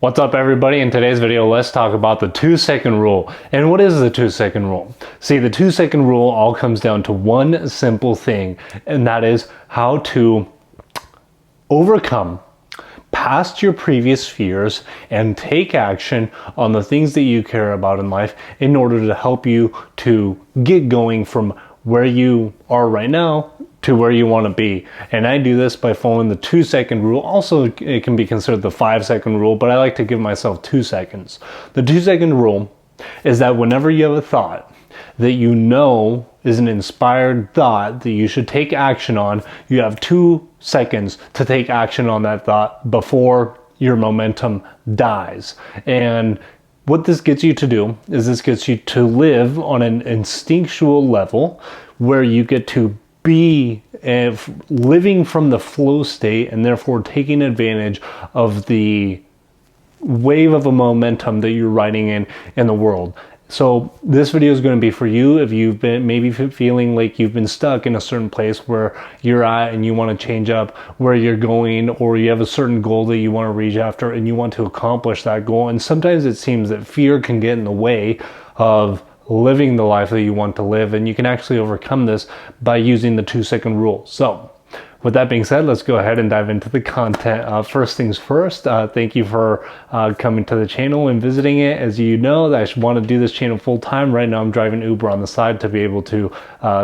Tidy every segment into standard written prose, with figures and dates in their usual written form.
What's up everybody? In today's video, let's talk about the 2-second rule. And what is the 2-second rule? See, the 2-second rule all comes down to one simple thing, and that is how to overcome past your previous fears and take action on the things that you care about in life in order to help you to get going from where you are right now to where you want to be. And I do this by following the 2-second rule. Also, it can be considered the 5-second rule, but I like to give myself 2 seconds. The 2-second rule is that whenever you have a thought that you know is an inspired thought that you should take action on, you have 2 seconds to take action on that thought before your momentum dies. And what this gets you to do is this gets you to live on an instinctual level where you get to be living from the flow state and therefore taking advantage of the wave of a momentum that you're riding in the world. So this video is going to be for you if you've been maybe feeling like you've been stuck in a certain place where you're at and you want to change up where you're going, or you have a certain goal that you want to reach after and you want to accomplish that goal. And sometimes it seems that fear can get in the way of living the life that you want to live, and you can actually overcome this by using the 2-second rule. So with that being said, let's go ahead and dive into the content. First things first, thank you for coming to the channel and visiting it. As you know, I want to do this channel full time. Right now I'm driving Uber on the side to be able to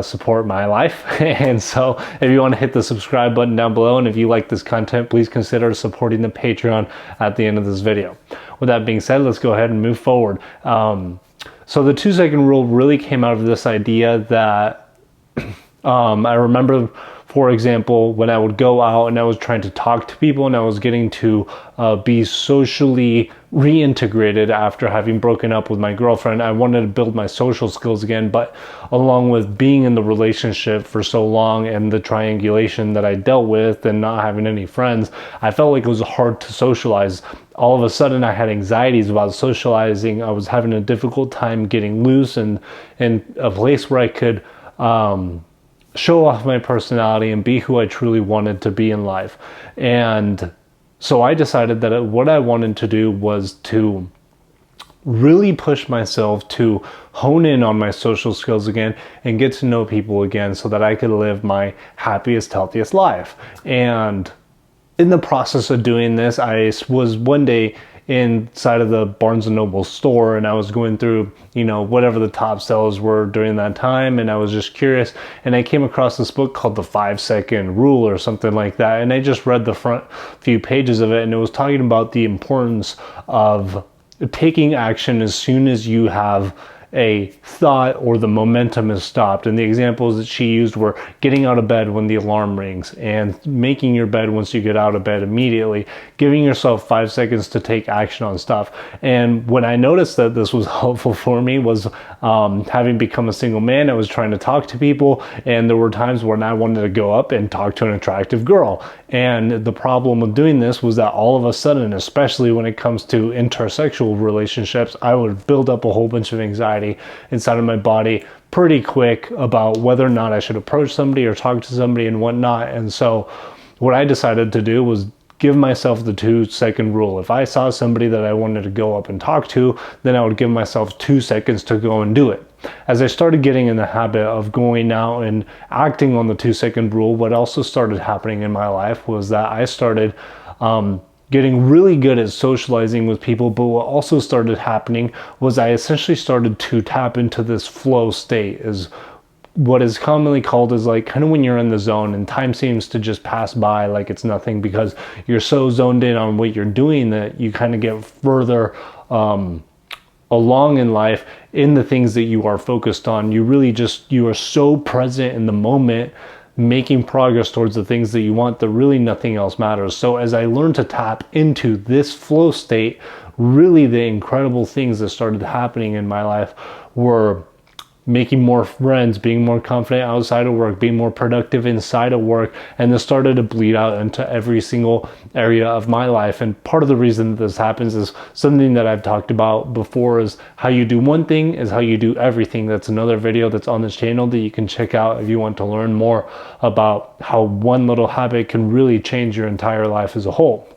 support my life. And so if you want to hit the subscribe button down below, and if you like this content, please consider supporting the Patreon at the end of this video. With that being said, let's go ahead and move forward. So the 2-second rule really came out of this idea that I remember, for example, when I would go out and I was trying to talk to people and I was getting to be socially reintegrated after having broken up with my girlfriend. I wanted to build my social skills again, but along with being in the relationship for so long and the triangulation that I dealt with and not having any friends, I felt like it was hard to socialize. All of a sudden I had anxieties about socializing. I was having a difficult time getting loose and in a place where I could show off my personality and be who I truly wanted to be in life. And so I decided that what I wanted to do was to really push myself to hone in on my social skills again and get to know people again so that I could live my happiest, healthiest life. And in the process of doing this, I was one day inside of the Barnes & Noble store, and I was going through, whatever the top sellers were during that time, and I was just curious, and I came across this book called The 5-Second Rule or something like that, and I just read the front few pages of it, and it was talking about the importance of taking action as soon as you have a thought or the momentum is stopped. And the examples that she used were getting out of bed when the alarm rings and making your bed once you get out of bed immediately, giving yourself 5 seconds to take action on stuff. And when I noticed that this was helpful for me was having become a single man, I was trying to talk to people, and there were times when I wanted to go up and talk to an attractive girl. And the problem with doing this was that all of a sudden, especially when it comes to intersexual relationships, I would build up a whole bunch of anxiety inside of my body pretty quick about whether or not I should approach somebody or talk to somebody and whatnot. And so what I decided to do was give myself the 2-second rule. If I saw somebody that I wanted to go up and talk to, then I would give myself 2 seconds to go and do it. As I started getting in the habit of going out and acting on the 2-second rule, what also started happening in my life was that I started getting really good at socializing with people. But what also started happening was I essentially started to tap into this flow state, is what is commonly called as like kind of when you're in the zone and time seems to just pass by like it's nothing, because you're so zoned in on what you're doing that you kind of get further along in life in the things that you are focused on. You are so present in the moment, making progress towards the things that you want, that really nothing else matters. So as I learned to tap into this flow state, really the incredible things that started happening in my life were making more friends, being more confident outside of work, being more productive inside of work, and this started to bleed out into every single area of my life. And part of the reason that this happens is something that I've talked about before, is how you do one thing is how you do everything. That's another video that's on this channel that you can check out if you want to learn more about how one little habit can really change your entire life as a whole.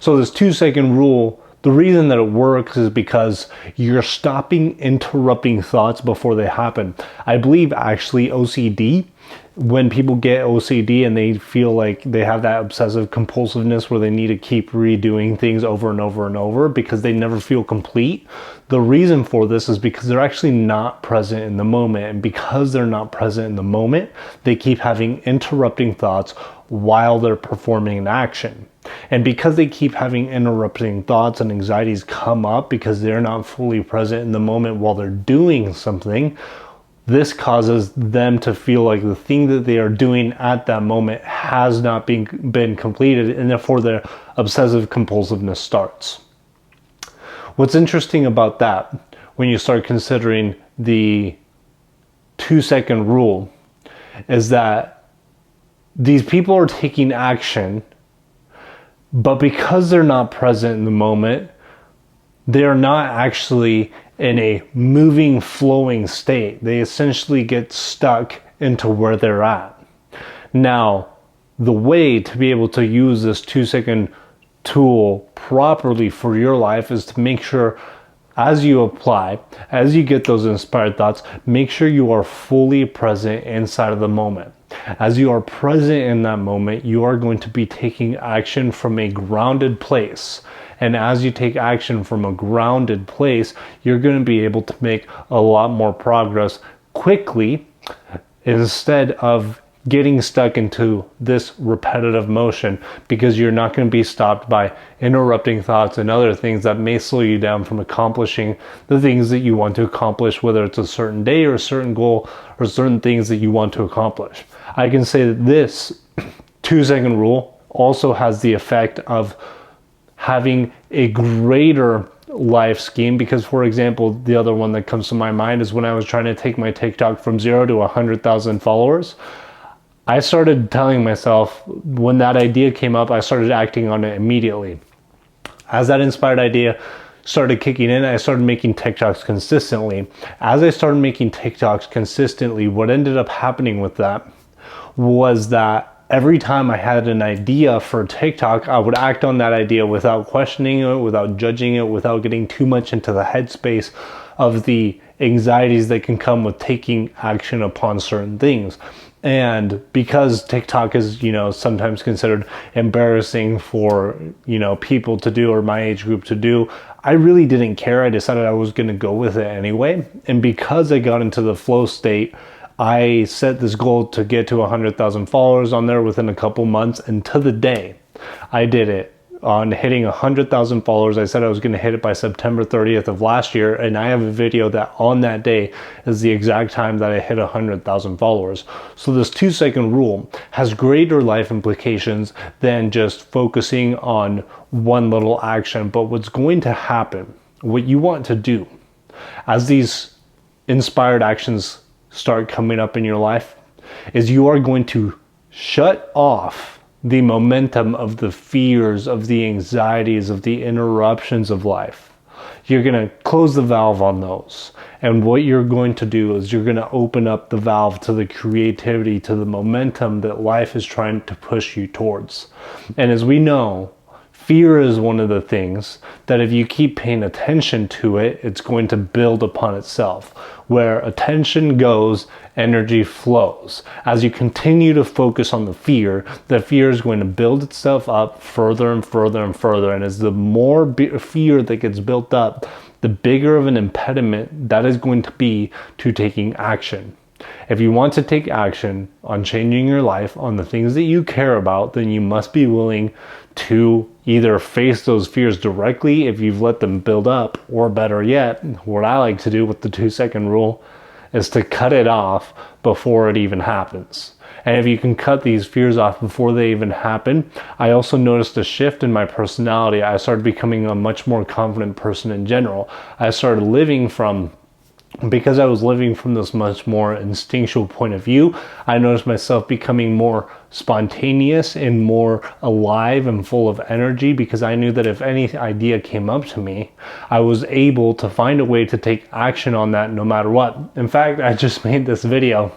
So this 2-second rule, the reason that it works is because you're stopping interrupting thoughts before they happen. I believe actually OCD, when people get OCD and they feel like they have that obsessive compulsiveness where they need to keep redoing things over and over and over because they never feel complete, the reason for this is because they're actually not present in the moment. And because they're not present in the moment, they keep having interrupting thoughts while they're performing an action. And because they keep having interrupting thoughts and anxieties come up because they're not fully present in the moment while they're doing something, this causes them to feel like the thing that they are doing at that moment has not been completed, and therefore their obsessive compulsiveness starts. What's interesting about that, when you start considering the 2-second rule, is that these people are taking action, but because they're not present in the moment, they're not actually in a moving, flowing state. They essentially get stuck into where they're at. Now, the way to be able to use this 2-second tool properly for your life is to make sure, as you apply, as you get those inspired thoughts, make sure you are fully present inside of the moment. As you are present in that moment, you are going to be taking action from a grounded place. And as you take action from a grounded place, you're going to be able to make a lot more progress quickly instead of getting stuck into this repetitive motion, because you're not going to be stopped by interrupting thoughts and other things that may slow you down from accomplishing the things that you want to accomplish, whether it's a certain day or a certain goal or certain things that you want to accomplish. I can say that this 2-second rule also has the effect of having a greater life scheme, because, for example, the other one that comes to my mind is when I was trying to take my TikTok from 0 to 100,000 followers. I started telling myself, when that idea came up, I started acting on it immediately. As that inspired idea started kicking in, I started making TikToks consistently. As I started making TikToks consistently, what ended up happening with that was that every time I had an idea for TikTok, I would act on that idea without questioning it, without judging it, without getting too much into the headspace of the anxieties that can come with taking action upon certain things. And because TikTok is, sometimes considered embarrassing for, people to do, or my age group to do, I really didn't care. I decided I was going to go with it anyway. And because I got into the flow state, I set this goal to get to 100,000 followers on there within a couple months, and to the day I did it. On hitting 100,000 followers, I said I was going to hit it by September 30th of last year, and I have a video that on that day is the exact time that I hit 100,000 followers. So this 2-second rule has greater life implications than just focusing on one little action. But what's going to happen, what you want to do as these inspired actions start coming up in your life, is you are going to shut off the momentum of the fears, of the anxieties, of the interruptions of life. You're going to close the valve on those. And what you're going to do is you're going to open up the valve to the creativity, to the momentum that life is trying to push you towards. And as we know, fear is one of the things that if you keep paying attention to it, it's going to build upon itself. Where attention goes, energy flows. As you continue to focus on the fear is going to build itself up further and further and further. And as the more fear that gets built up, the bigger of an impediment that is going to be to taking action. If you want to take action on changing your life, on the things that you care about, then you must be willing to either face those fears directly if you've let them build up, or better yet, what I like to do with the 2-second rule is to cut it off before it even happens. And if you can cut these fears off before they even happen, I also noticed a shift in my personality. I started becoming a much more confident person in general. I started because I was living from this much more instinctual point of view, I noticed myself becoming more spontaneous and more alive and full of energy, because I knew that if any idea came up to me, I was able to find a way to take action on that no matter what. In fact, I just made this video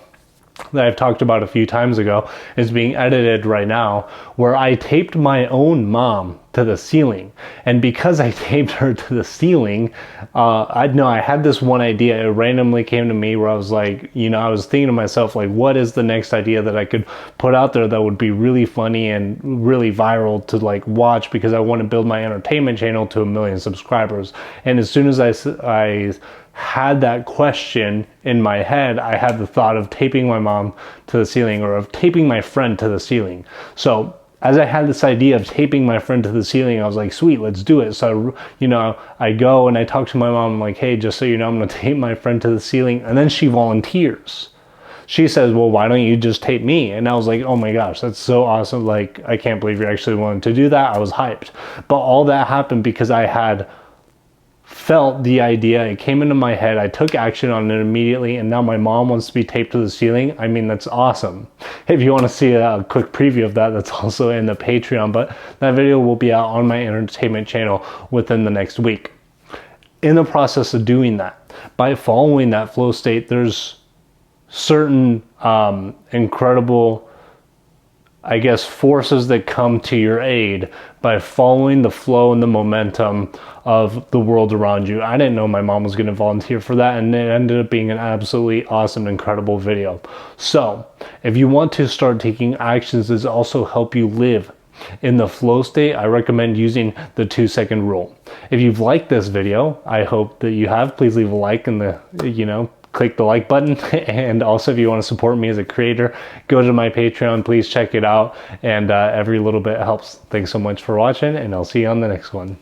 that I've talked about a few times ago. Is being edited right now, where I taped my own mom to the ceiling. And because I taped her to the ceiling, I had this one idea. It randomly came to me where I was like, I was thinking to myself, like, what is the next idea that I could put out there that would be really funny and really viral to like watch, because I want to build my entertainment channel to 1 million subscribers. And as soon as I had that question in my head, I had the thought of taping my mom to the ceiling, or of taping my friend to the ceiling. So as I had this idea of taping my friend to the ceiling, I was like, sweet, let's do it. So, I go and I talk to my mom. I'm like, hey, just so you know, I'm going to tape my friend to the ceiling. And then she volunteers. She says, well, why don't you just tape me? And I was like, oh my gosh, that's so awesome. Like, I can't believe you actually wanted to do that. I was hyped. But all that happened because I had felt the idea. It came into my head. I took action on it immediately, and now my mom wants to be taped to the ceiling. I mean, that's awesome. If you want to see a quick preview of that, that's also in the Patreon, but that video will be out on my entertainment channel within the next week. In the process of doing that, by following that flow state, there's certain incredible, I guess, forces that come to your aid by following the flow and the momentum of the world around you. I didn't know my mom was going to volunteer for that, and it ended up being an absolutely awesome, incredible video. So if you want to start taking actions that also help you live in the flow state, I recommend using the 2-second rule. If you've liked this video, I hope that you have. Please leave a like in the, click the like button. And also, if you want to support me as a creator, go to my Patreon. Please check it out. And every little bit helps. Thanks so much for watching, and I'll see you on the next one.